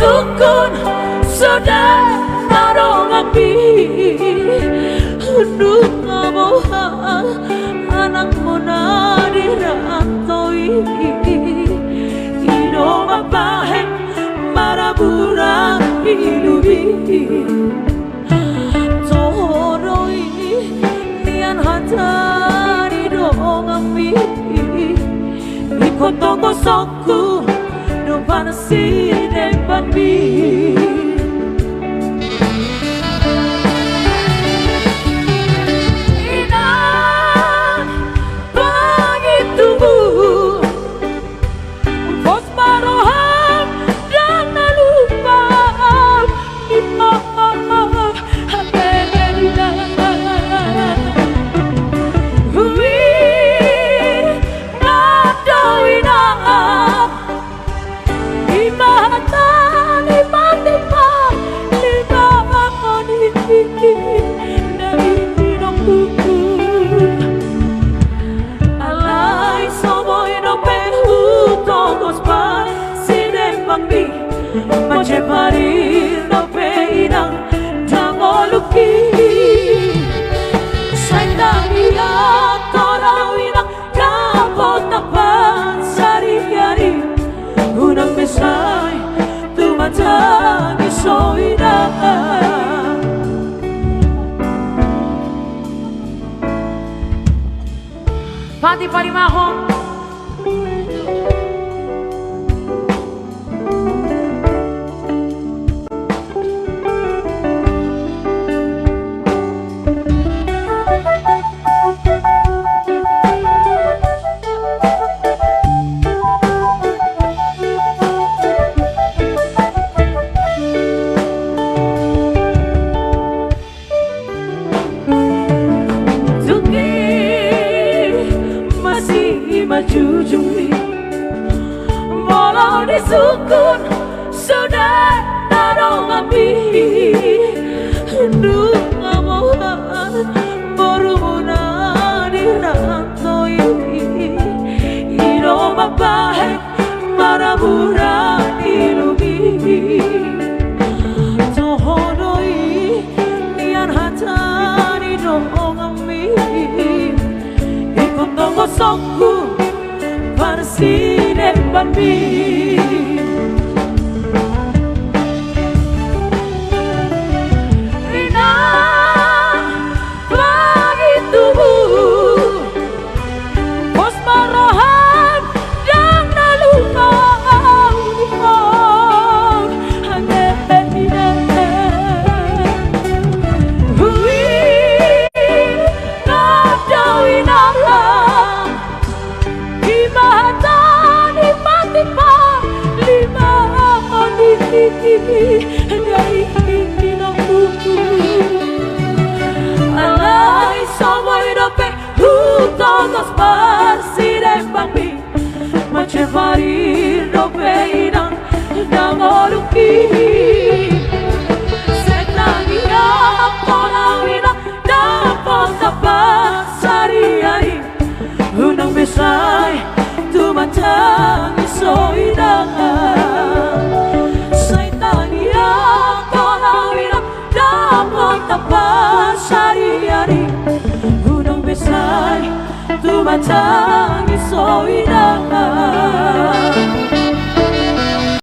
sukun sudah tarong api untuk ngaboha anak muna dirantoi ino mabahen marabura hidupi toroi nian hatari dong api ikut toko soku no panasi depan mi Maceparir no peinang tangoluki Saitania torawinang kapotapan sari-hari Unang mesay tumatang isoina Pati Palimahong jujui walau disukun sudah tarong api hendak ngamohan borumuna dirantoi ino mabahek marabura ilubi tohodoi nian hatari dong ami ikut tonggo songku Parsine bambi Rina lagi tubuh Pos marahan dan naluka Hui nadawin Allah Imahatani patipa lima oniti dari hinaku Alai somoy dope hutotos parsire bambi Macevarir dope inang nangoluki Setangia polawina dapot tapas sari-hari Unang besay tumatang isoina Saitania kolawina dapat tapas hari-hari Unang besay tumatang isoina